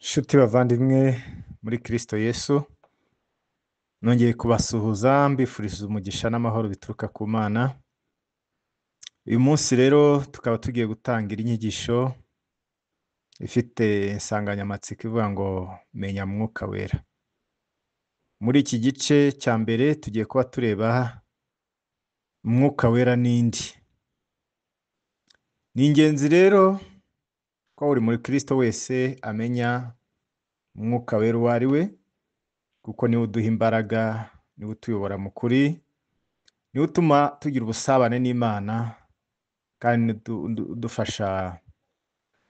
Nshuti bavandimwe muri Kristo Yesu, nongeye kubasuhuza mbifuriza umugisha n'amahoro bituruka ku Mana. Uyu munsi rero tukaba tugiye gutangira inyigisho ifite insanganyamatsiko ivuga ngo menya Mwuka Wera. Muri iki gice cya mbere tugiye kuba tureba Umwuka Wera n'indi. Ni ingenzi rero ko buri muri Kristo wese amenya Umwuka Wera uwo ari we, kuko niwe uduha imbaraga, niwe utuyobora mu kuri, niwe utuma tugira ubusabane n'Imana, kandi udufasha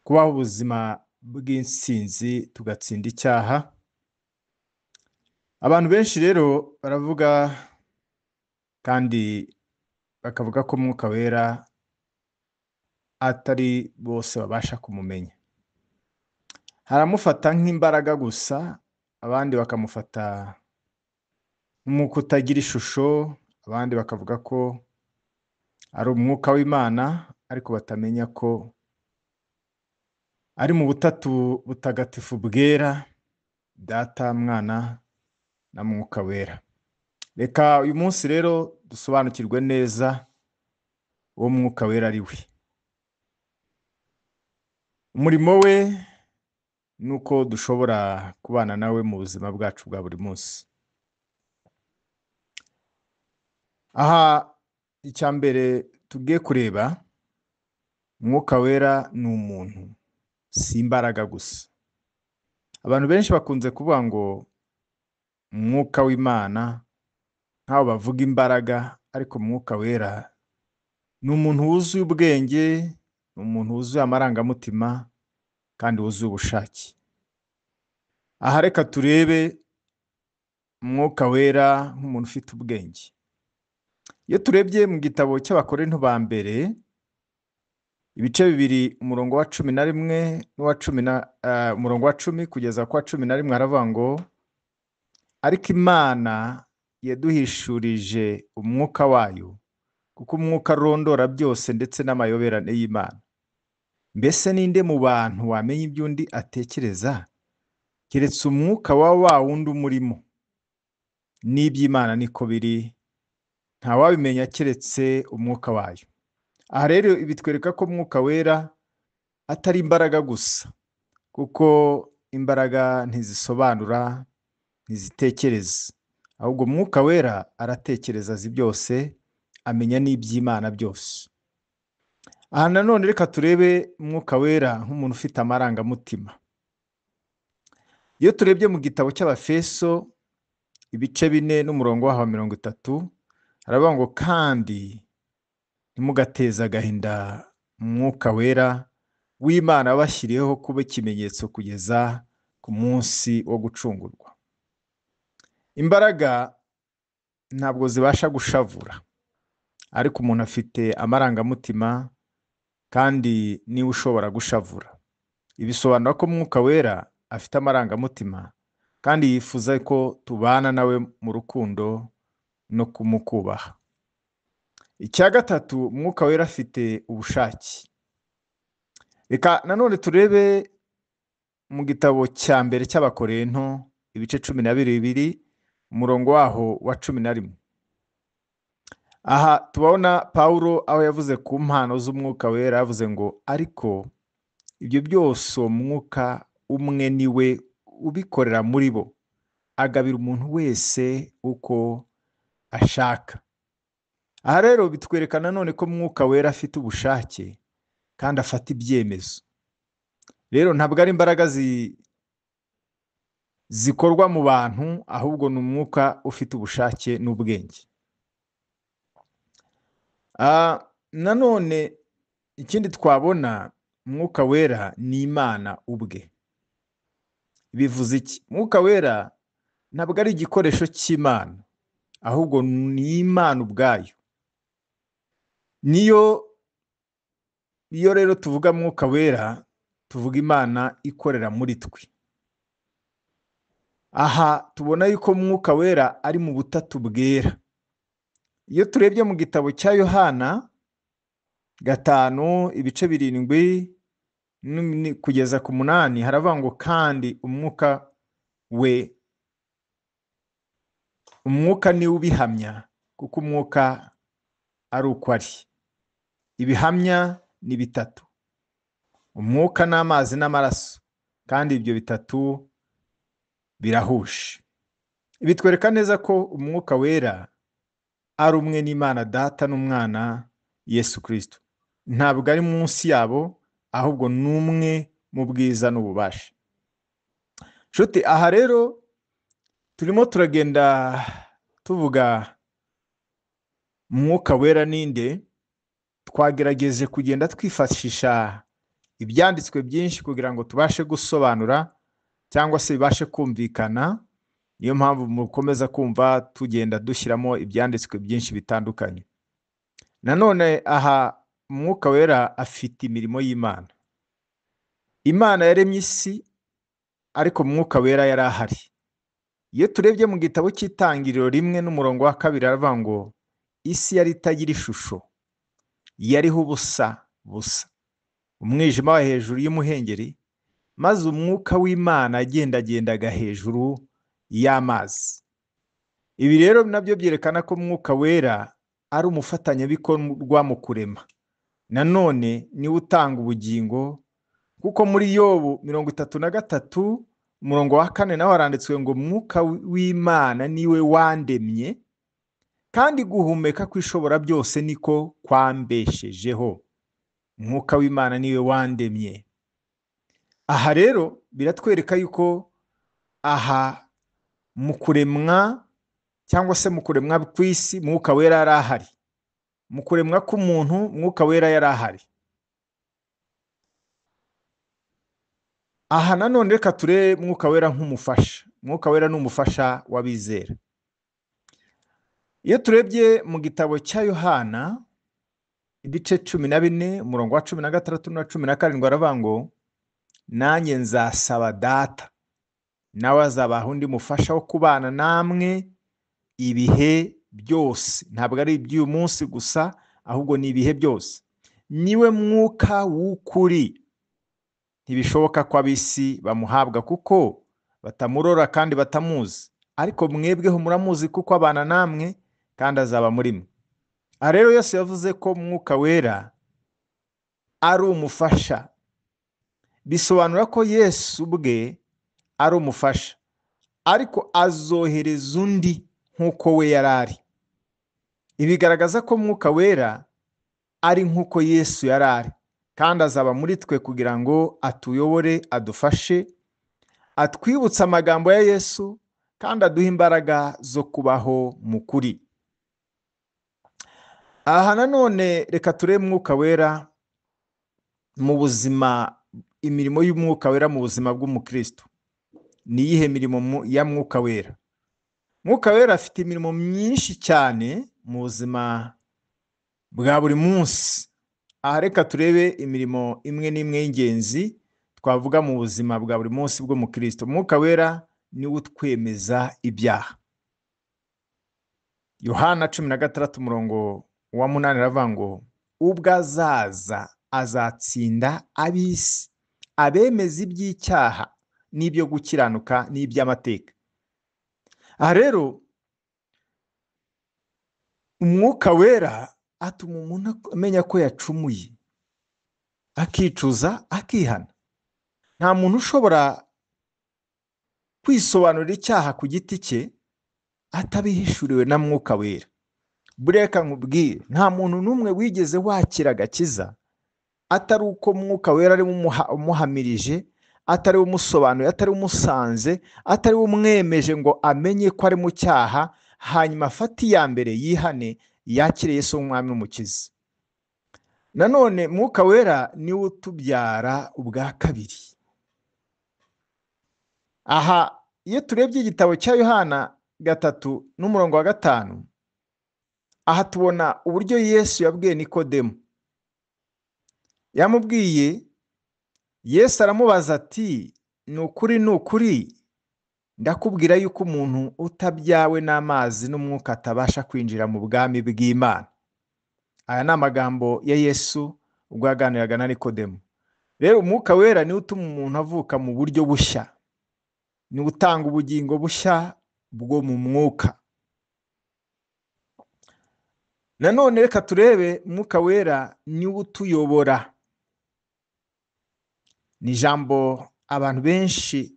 kubaho ubuzima bw'intsinzi tugatsinda icyaha. Abantu benshi rero baravuga kandi bakavuga ko Umwuka Wera atari bose babasha kumumenya. Haramufata nk'imbaraga gusa, abandi bakamufata nk'umwuka utagira ishusho, abandi bakavuga ko ari umwuka w'Imana, ariko batamenya ko ari mu butatu butagatifu bwera, Data, Mwana na Mwuka Wera. Reka uyu munsi rero dusobanukirwe neza uwo Mwuka Wera ari we. Umurimo we nuko dushobora kubana nawe mu buzima bwacu bwa buri munsi. Aha icya mbere tugiye kureba, Umwuka Wera ni umuntu, si imbaraga gusa. Abantu benshi bakunze kuvuga ngo Umwuka w'Imana, nk'aho bavuga imbaraga, ariko Umwuka Wera ni umuntu wuzuye ubwenge, ni umuntu wuzuye amarangamutima, kandi wuzuye ubushake. Aha reka turebe Umwuka Wera nk'umuntu ufite ubwenge. Iyo turebye mu gitabo cy'Abakorinto ba mbere, ibice 2 umurongo wa 11 umurongo wa 10 kugeza kwa 11, haravuga ngo ariko Imana yaduhishurije umwuka wayo, kuko umwuka arondora byose ndetse n'amayoberane y'Imana. Mbese ninde mu bantu wamenya ibyo undi atekereza, keretse umwuka wa wundi umurimo? N'iby'Imana niko biri, nta wabimenya keretse umwuka wayo. Aha rero bitwereka ko Umwuka Wera atari imbaraga gusa, kuko imbaraga ntizisobanura, ntizitekereza, ahubwo Umwuka Wera aratekereza azi byose, amenya n'iby'Imana byose. Aha nanone reka turebe Umwuka Wera nk'umuntu ufite amarangamutima. Iyo turebye mu gitabo cy'Abafeso ibice 4 n'umurongo wa 30, haravuga ngo kandi ntimugateze agahinda Umwuka Wera w'Imana wabashyiriyeho kuba ikimenyetso kugeza ku munsi wo gucungurwa. Imbaraga ntabwo zibasha gushavura, ariko umuntu afite amarangamutima, kandi niwe ushobora gushavura. Ibisobanura ko Umwuka Wera afite amarangamutima, kandi yifuza ko tubana nawe mu rukundo no kumukubaha. Icya gatatu, Umwuka Wera afite ubushake. Reka nanone turebe mu gitabo cya mbere cy'Abakorinto ibice 12 umurongo waho wa 11. Aha tubona Pawulo aho yavuze ku mpano z'Umwuka Wera, yavuze ngo ariko ibyo byose umwuka umwe niwe ubikorera muri bo, agabira umuntu wese uko ashaka. Aha rero bitwereka nanone ko Umwuka Wera afite ubushake, kandi afata ibyemezo. Rero ntabwo ari imbaraga zikorwa mu bantu, ahubwo ni umwuka ufite ubushake n'ubwenge. Nanone ikindi twabona, Umwuka Wera ni Imana ubwe. Bivuze iki? Umwuka Wera ntabwo ari igikoresho cy'Imana, ahubwo ni Imana ubwayo. Iyo rero tuvuga Mwuka Wera, tuvuga Imana ikorera muri twe. Aha tubona yuko Umwuka Wera ari mu butatu bwera. Iyo turebye mu gitabo cya Yohana 5 ibice 7 kugeza ku 8 haravuga ngo kandi umwuka niwe ubihamya kuko umwuka ari uko ari. Ibihamya ni bitatu: umwuka n'amazi n'amaraso, kandi ibyo bitatu birahuje. Bitwereka neza ko umwuka wera ari umwe n'Imana Data n'Umwana Yesu Kristo. Ntabwo ari munsi yabo, ahubwo n'umwe mu bwiza n'ububasha. Nshuti, aha rero turimo turagenda tuvuga umwuka wera ninde. Twagerageje kugenda twifashisha ibyanditswe byinshi kugira ngo tubashe gusobanura cyangwa se bibashe kumvikana. Niyo mpamvu mukomeza kumva tugenda dushyiramo ibyanditswe byinshi bitandukanye. Nanone aha umwuka wera afite imirimo y'Imana. Imana yaremye isi, ariko umwuka wera yari ahari. Iyo turebye mu gitabo cy'Itangiriro 1:2 aravuga ngo isi yari itagira ishusho, yariho ubusa, umwijima wa hejuru y'umuhengeri, maze umwuka w'Imana agendagendaga hejuru y'amazi. Ibi rero nabyo byerekana ko umwuka wera ari umufatanyabikorwa mu kurema. Nanone niwe utanga ubugingo, kuko muri Yobu 33:4 naho haranditswe ngo umwuka w'Imana niwe wandemye, kandi guhumeka kw'ishobora byose niko kwambeshejeho. Umwuka w'Imana niwe wandemye. Aha rero biratwereka yuko aha mu kuremwa cyangwa se mu kuremwa kw'isi umwuka wera yari ahari. Mu kuremwa k'umuntu umwuka wera yari ahari. Aha nanone reka turebe umwuka wera nk'umufasha. Umwuka wera ni umufasha w'abizera. Iyo turebye mu gitabo cya Yohana ibice 14:16 na 17 aravuga ngo nanjye nzasaba Data, nawe azabaha undi mufasha wo kubana namwe ibihe byose. Ntabwo ari iby'uyu munsi gusa, ahubwo ni ibihe byose. Niwe mwuka w'ukuri. Ntibishoboka ko ab'isi bamuhabwa kuko batamurora kandi batamuzi, ariko mwebweho muramuzi kuko abana namwe kandi azaba muri mwe. Aha rero Yesu yavuze ko umwuka wera ari umufasha. Bisobanura ko Yesu ubwe ari umufasha, ariko azohereza undi nk'uko we yari ari. Ibigaragaza ko umwuka wera ari nk'uko Yesu yari ari, kandi azaba muri twe kugira ngo atuyobore, adufashe, atwibutse amagambo ya Yesu, kandi aduha imbaraga zo kubaho mu kuri. Aha nanone reka turebe umwuka wera mu buzima, imirimo y'umwuka wera mu buzima bw'umukristo. Ni iyihe mirimo ya mwuka wera? Mwuka wera afite imirimo myinshi cyane mu buzima bwa buri munsi. Aha reka turebe imirimo imwe n'imwe y'ingenzi twavuga mu buzima bwa buri munsi bw'umukristo. Mwuka wera niwe utwemeza ibyaha. Yohana 16:8 aravuga ngo ubwo azaza azatsinda ab'isi, abemeza iby'icyaha n'ibyo gukiranuka n'iby'amateka. Aha rero umwuka wera atuma umuntu amenya ko yacumuye, akicuza, akihana. Nta muntu ushobora kwisobanurira icyaha ku giti cye atabihishuriwe na mwuka wera. Bureka nkubwire, nta muntu n'umwe wigeze wakira agakiza atari uko mwuka wera ari umuhamirije, atari umusobanuye, atari umusanze, atari umwemeje ngo amenye ko ari mu cyaha, hanyuma afate iya mbere yihane, yakire Yesu nk'umwami n'umukiza. Nanone mwuka wera niwe utubyara ubwa kabiri. Aha iyo turebye igitabo cya Yohana 3:5, aha tubona uburyo Yesu yabwiye Nikodemu. Yamubwiye, Yesu aramubaza ati ni ukuri ndakubwira yuko umuntu utabyawe n'amazi n'umwuka atabasha kwinjira mu bwami bw'Imana. Aya ni amagambo ya Yesu ubwo yaganiraga na Nikodemu. rero umwuka wera niwe utuma umuntu avuka mu buryo bushya, niwe utanga ubugingo bushya bwo mu mwuka. Nanone reka turebe umwuka wera niwe utuyobora. Ni ijambo abantu benshi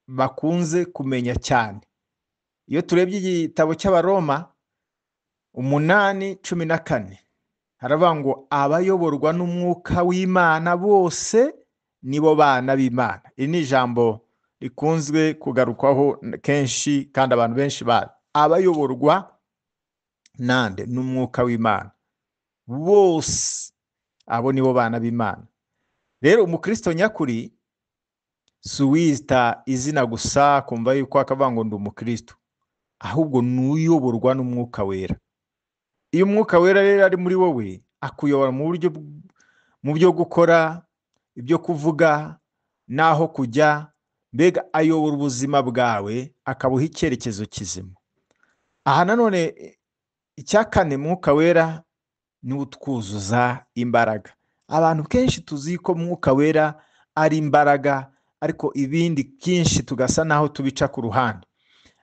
bakunze kumenya cyane. Iyo turebye igitabo cy'Abaroma 8:14 haravuga ngo abayoborwa n'umwuka w'Imana bose nibo bana b'Imana. Iri ni ijambo rikunzwe kugarukwaho kenshi kandi abantu benshi bazi. Abayoborwa nande n'umwuka w'Imana bose abo nibo bana b'Imana. Rero umukristo nyakuri si uwita izina gusa kumva yuko akavuga ngo ndi umukristo, ahubwo n'uyoborwa n'umwuka wera. Iyo umwuka wera rero ari muri wowe akuyobora mu byo gukora, ibyo kuvuga, naho kujya, mbega ayobora ubuzima bwawe akabuha icyerekezo kizima. Aha nanone icya kane, umwuka wera ni utwuzuza imbaraga. Abantu kenshi tuzi ko umwuka wera ari imbaraga, ariko ibindi byinshi tugasa naho tubica ku ruhande.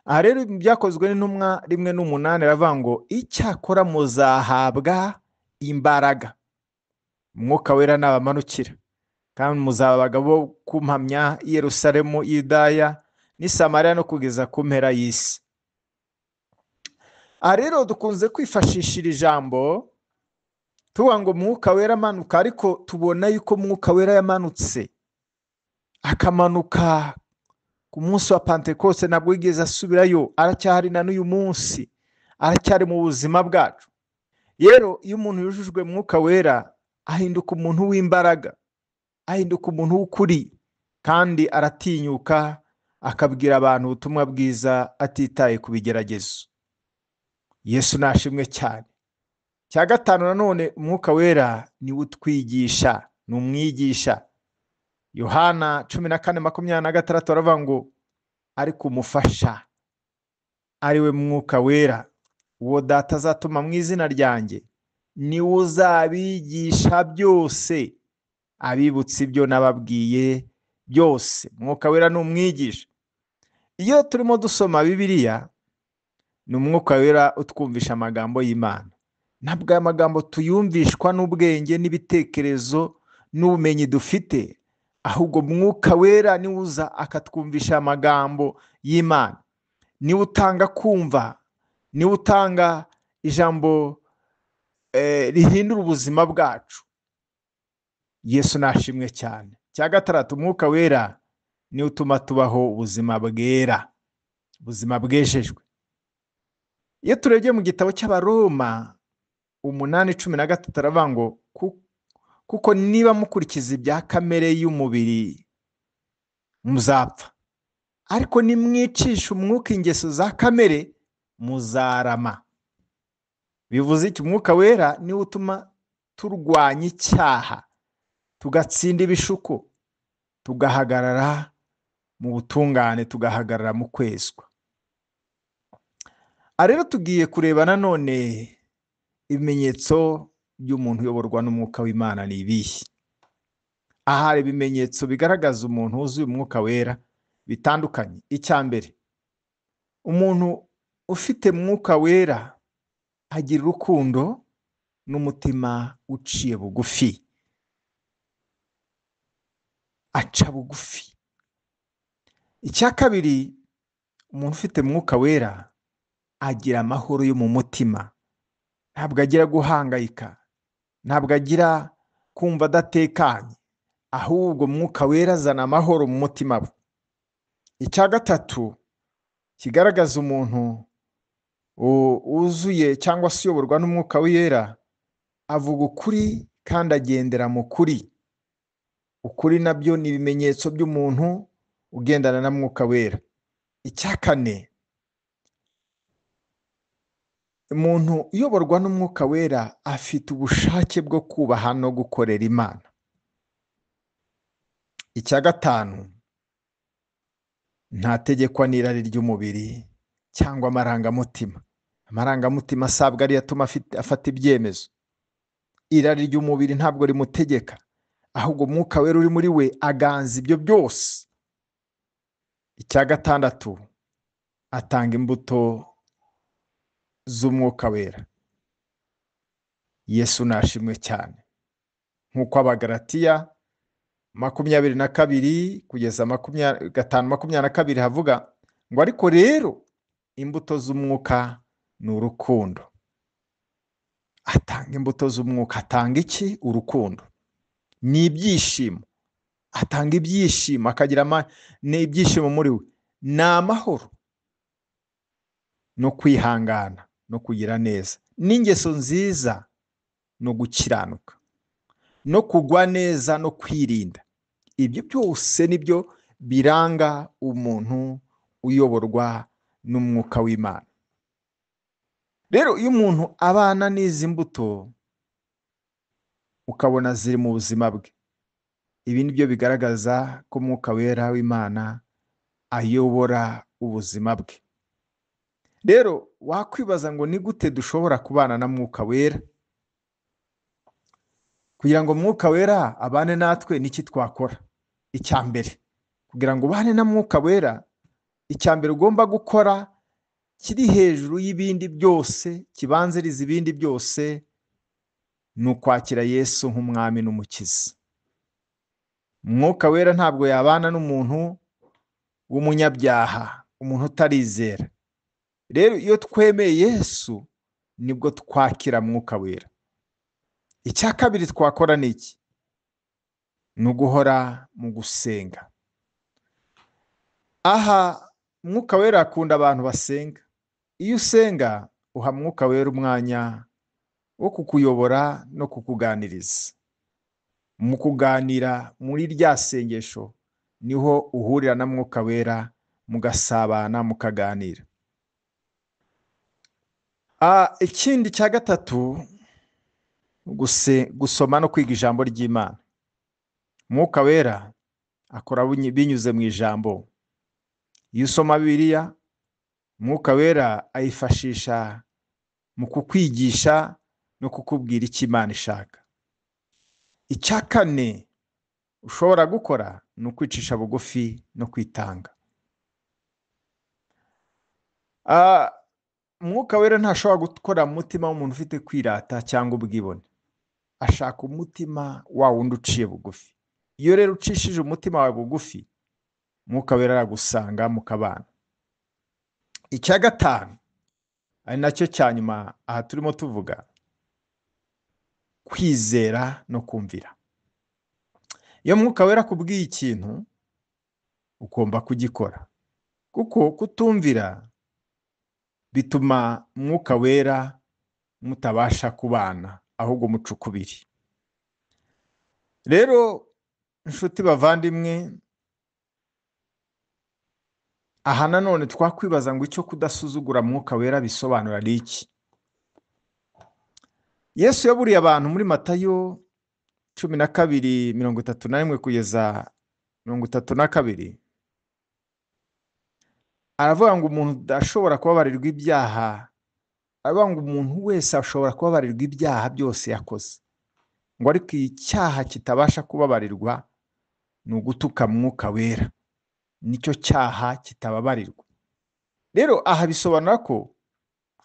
Aha rero byakozwe n'intumwa 1:8 ravuga ngo icyakora muzahabwa imbaraga umwuka wera nabamanukira, kandi muzaba abagabo kumpamya i Yerusalemu, Yudaya n'i Samariya no kugeza ku mpera y'isi. Aha rero dukunze kwifashishira ijambo tuvuga ngo umwuka wera amanuka, ariko tubona yuko umwuka wera yamanutse akamanuka ku munsi wa Pentekoste, nabwo yigeze asubirayo, aracyahari na n'uyu munsi, aracyari mu buzima bwacu. Rero iyo umuntu yujujwe umwuka wera ahinduka umuntu w'imbaraga, ahinduka umuntu w'ukuri, kandi aratinyuka akabwira abantu ubutumwa bwiza atitaye ku bigeragezo. Yesu nashimwe cyane. Cya gatanu nanone, umwuka wera ni utwigisha, ni umwigisha. Yohana 14:26 aravuga ngo ariko umufasha ari we mwuka wera, uwo data azatuma mu izina ryanjye, ni uzabigisha byose, abibutsa ibyo nababwiye byose. Mwuka wera ni umwigisha. Iyo turimo dusoma Bibiliya, ni umwuka wera utwumvisha amagambo y'Imana. Ntabwo aya magambo tuyumvishwa n'ubwenge n'ibitekerezo n'ubumenyi dufite, ahubwo mwuka wera ni uza akatwumvisha amagambo y'Imana. Ni utanga kumva, ni utanga ijambo rihindura ubuzima bwacu. Yesu nashimwe cyane. Cya gatandatu, umwuka wera ni utuma tubaho ubuzima bwera, ubuzima bwejejwe. Iyo turebye mu gitabo cy'Abaroma 8:13 aravuga ngo kuko niba mukurikiza ibya kamere y'umubiri muzapfa, ariko nimwicisha umwuka ingeso za kamere muzarama. Bivuze iki? Umwuka wera ni utuma turwanya icyaha, tugatsinda ibishuko, tugahagarara mu butungane, tugahagarara mu kwezwa. Rero tugiye kureba nanone ibimenyetso by'umuntu uyoborwa n'umwuka w'Imana ni ibihe. Aha hari ibimenyetso bigaragaza umuntu wuzuye umwuka wera bitandukanye. Icya mbere, umuntu ufite umwuka wera agira urukundo n'umutima uciye bugufi, aca bugufi. Icya kabiri, umuntu ufite umwuka wera agira amahoro yo mu mutima, ntabwo agira guhangayika, ntabwo agira kumva adatekanye, ahubwo umwuka wera azana amahoro mu mutima we. Icya gatatu kigaragaza umuntu wuzuye cyangwa se uyoborwa n'umwuka wera, avuga ukuri kandi agendera mu kuri. Ukuri nabyo ni ibimenyetso by'umuntu ugendana na mwuka wera. Icya kane, umuntu uyoborwa n'umwuka wera afite ubushake bwo kubaha no gukorera Imana. Icya gatanu, ntategekwa n'irari ry'umubiri cyangwa amarangamutima. Amarangamutima asabwa ari atuma afata ibyemezo. Irari ry'umubiri ntabwo rimutegeka, ahubwo Mwuka Wera uri muri we aganza ibyo byose. Icya gatandatu, atanga imbuto z'Umwuka Wera. Yesu nashimwe cyane. Nk'uko Abagalatiya 22 kugeza 5:22 havuga ngo ariko rero imbuto z'umwuka ni urukundo. Atanga imbuto z'umwuka. Atanga iki? Urukundo. Ni ibyishimo. Atanga ibyishimo, akagira ibyishimo muri we. Ni amahoro no kwihangana no kugira neza, n'ingeso nziza no gukiranuka, no kugwa neza no kwirinda. Ibyo byose nibyo biranga umuntu uyoborwa n'Umwuka w'Imana. Rero iyo umuntu abana n'izi mbuto ukabona ziri mu buzima bwe, ibi nibyo bigaragaza ko Umwuka Wera w'Imana ayobora ubuzima bwe. Rero wakwibaza ngo ni gute dushobora kubana na Mwuka Wera? Kugira ngo Mwuka Wera abane natwe niki twakora? Icya mbere, kugira ngo ubane na Mwuka Wera, icya mbere ugomba gukora kiri hejuru y'ibindi byose, kibanziriza ibindi byose, ni ukwakira Yesu nk'umwami n'umukiza. Mwuka Wera ntabwo yabana n'umuntu w'umunyabyaha, umuntu utarizera. Rero iyo twemeye Yesu nibwo twakira Mwuka Wera. Icya kabiri twakora ni iki? Ni uguhora mu gusenga. Aha Mwuka Wera akunda abantu basenga. Iyo usenga uha Mwuka Wera umwanya wo kukuyobora no kukuganiriza. Mu kuganira muri rya sengesho niho uhurira na Mwuka Wera, mugasabana, mukaganira. Ikindi cya gatatu, gusoma no kwiga ijambo ry'Imana. Mwuka Wera akora binyuze mu ijambo. Iyo usoma Bibiliya, Mwuka Wera ayifashisha mu kukwigisha no kukubwira icyo Imana ishaka. Icya kane ushobora gukora ni ukwicisha bugufi no kwitanga. Mwuka Wera ntashobora gukora mu mutima w'umuntu ufite kwirata cyangwa ubwibone. Ashaka umutima wa wundi uciye bugufi. Iyo rero ucishije umutima wawe bugufi, Mwuka Wera aragusanga mukabana. Icya gatanu, ari nacyo cya nyuma aha turimo tuvuga, kwizera no kumvira. Iyo Mwuka Wera akubwiye ikintu ugomba kugikora, kuko kutumvira bituma Mwuka Wera mutabasha kubana, ahubwo muca ukubiri. Rero inshuti bavandimwe, aha nanone twakwibaza ngo icyo kudasuzugura Mwuka Wera bisobanura iki? Yesu yaburiye abantu muri Matayo 12:31 kugeza 32. Aravuga ngo umuntu udashobora kubabarirwa ibyaha, aravuga ngo umuntu wese ashobora kubabarirwa ibyaha byose yakoze, ngo ariko icyaha kitabasha kubabarirwa ni ugutuka Mwuka Wera. Nicyo cyaha kitababarirwa. Rero aha bisobanura ko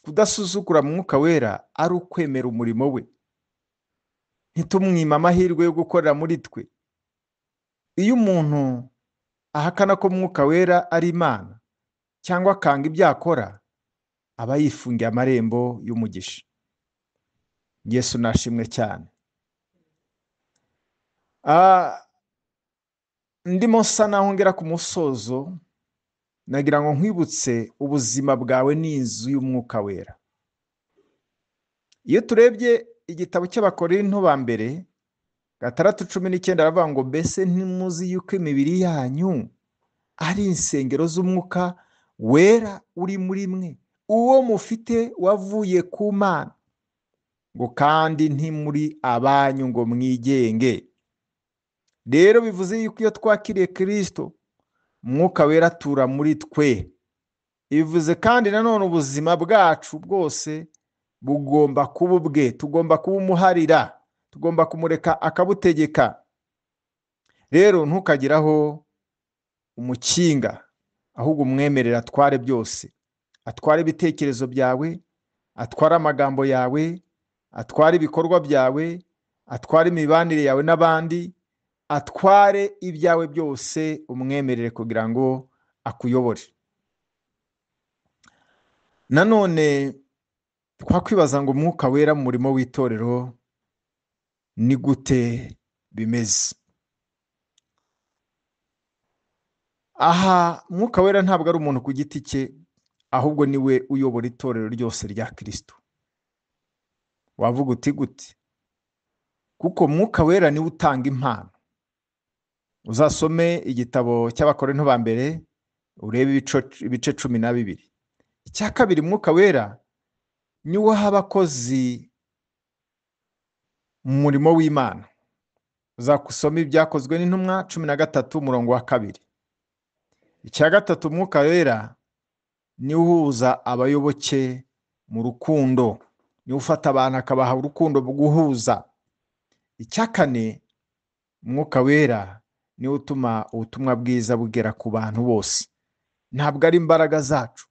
kudasuzugura Mwuka Wera ari ukwemera umurimo we, ntitumwima amahirwe yo gukorera muri twe. Iyo umuntu ahakana ko Mwuka Wera ari Imana cyangwa akanga ibyo akora, aba yifungiye amarembo y'umugisha. Yesu nashimwe cyane. Ndimo nsa naho ngera ku musozo, nagira ngo nkwibutse ubuzima bwawe n'inzu y'Umwuka Wera. Iyo turebye igitabo cy'Abakorinto ba mbere 6:19 aravuga ngo mbese ntimuzi yuko imibiri yanyu ari insengero z'Umwuka Wera uri muri mwe, uwo mufite wavuye ku Mana, ngo kandi ntimuri abanyu ngo mwigenge. Rero bivuze yuko iyo twakiriye Kristo, Mwuka Wera atura muri twe. Bivuze kandi nanone ubuzima bwacu bwose bugomba kuba ubwe, tugomba kubumuharira, tugomba kumureka akabutegeka. rero ntukagiraho umukinga, ahubwo umwemerera atware byose, atware ibitekerezo byawe, atware amagambo yawe, atware ibikorwa byawe, atware imibanire yawe n'abandi, atware ibyawe byose, umwemerere kugira ngo akuyobore. Nanone twakwibaza ngo Mwuka Wera mu murimo w'itorero ni gute bimeze? Aha Mwuka Wera ntabwo ari umuntu ku giti cye, ahubwo niwe uyobora itorero ryose rya Kristo. Wavuga uti gute? Kuko Mwuka Wera niwe utanga impano. Uzasome igitabo cy'Abakorinto ba mbere urebe ibice 12. Icya kabiri, Mwuka Wera niwe aha abakozi mu murimo w'Imana. Uzakusoma ibyakozwe n'intumwa 13:2. Icya gatatu, Mwuka Wera niwe uhuza abayoboke mu rukundo, niwe ufata abantu akabaha urukundo rwo guhuza. Icya kane, Mwuka Wera niwe utuma ubutumwa bwiza bugera ku bantu bose. Ntabwo ari imbaraga zacu,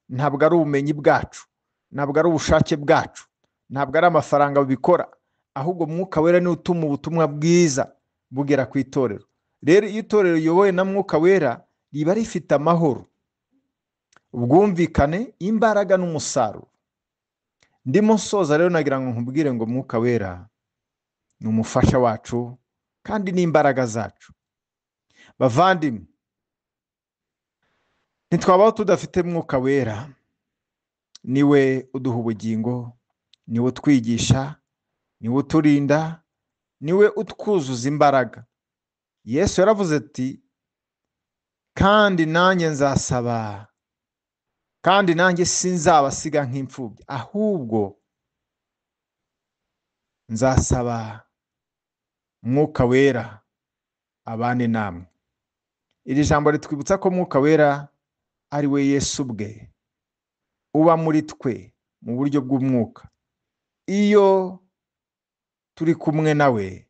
ntabwo ari ubumenyi bwacu, ntabwo ari ubushake bwacu, ntabwo ari amafaranga bikora, ahubwo Mwuka Wera niwe utuma ubutumwa bwiza bugera ku itorero. Rero iyo itorero riyobowe na Mwuka Wera riba rifite amahoro, ubwumvikane, imbaraga n'umusaruro. Ndimo soza rero nagira ngo nkubwire ngo Mwuka Wera ni umufasha wacu kandi n'imbaraga zacu. Bavandimwe, ntitwabaho tudafite Mwuka Wera. Niwe uduha ubugingo, niwe utwigisha, niwe uturinda, niwe utwuzuza imbaraga. Yesu yaravuze ati, kandi nanjye nzasaba, kandi nanjye sinzabasiga nk'imfubyi, ahubwo nzasaba Mwuka Wera abane namwe. Iri jambo ritwibutsa ko Mwuka Wera ari we Yesu ubwe uba muri twe mu buryo bw'umwuka. Iyo turi kumwe nawe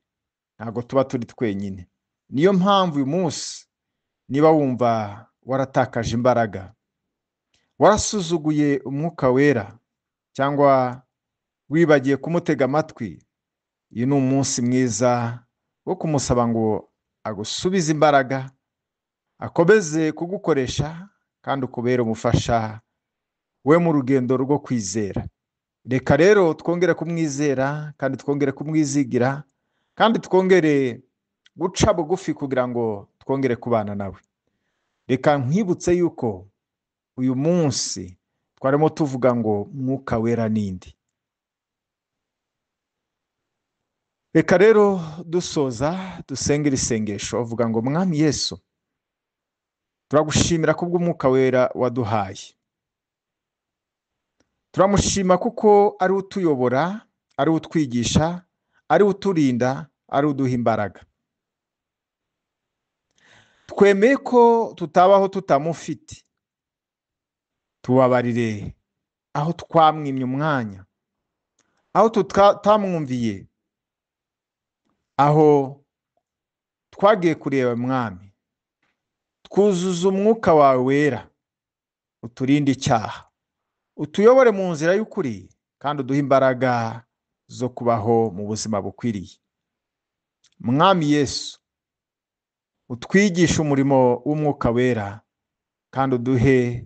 ntabwo tuba turi twenyine. Niyo mpamvu uyu munsi niba wumva waratakaje imbaraga, warasuzuguye Umwuka Wera cyangwa wibagiye kumutega amatwi, uyu ni umunsi mwiza wo kumusaba ngo agusubize imbaraga, akomeze kugukoresha kandi ukubere umufasha we mu rugendo rwo kwizera. Reka rero twongere kumwizera kandi twongere kumwizigira kandi twongere guca bugufi kugira ngo twongere kubana nawe. Reka nkwibutse yuko uyu munsi twarimo tuvuga ngo Mwuka Wera nindi. Reka rero dusoza dusengera isengesho uvuga ngo Mwami Yesu, turagushimira kubw'Umwuka Wera waduhaye. Turamushima kuko ari utuyobora, ari utwigisha, ari uturinda, ari uduha imbaraga. Twemeye ko tutabaho tutamufite. Tubabarire aho twamwimye umwanya, aho tutamwumviye, aho twagiye kureba Mwami. Twuzuza Umwuka wawe Wera, uturinde icyaha, utuyobore mu nzira y'ukuri kandi uduhe imbaraga zo kubaho mu buzima bukwiriye. Mwami Yesu, utwigisha umurimo w'Umwuka Wera kandi uduhe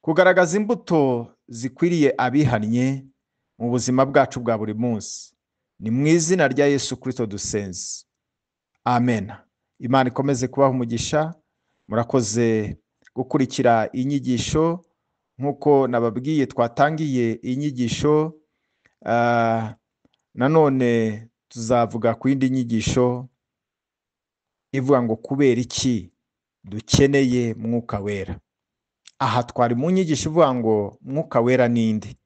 kugaragaza imbuto zikwiriye abihannye mu buzima bwacu bwa buri munsi. Ni mu izina rya Yesu Kristo dusenze, amen. Imana ikomeze kubaha umugisha. Murakoze gukurikira inyigisho. Nkuko nababwiye, twatangiye inyigisho, nanone tuzavuga ku yindi nyigisho ivuga ngo kubera iki dukeneye Mwuka Wera. Aha twari mu nyigisho ivuga ngo Mwuka Wera ninde,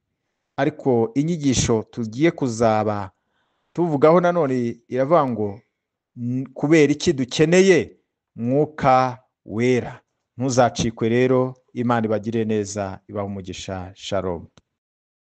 ariko inyigisho tugiye kuzaba tuvugaho nanone iravuga ngo kubera iki dukeneye Mwuka Wera. Ntuzacikwe rero. Imana ibagire neza, ibahe umugisha. Shalom.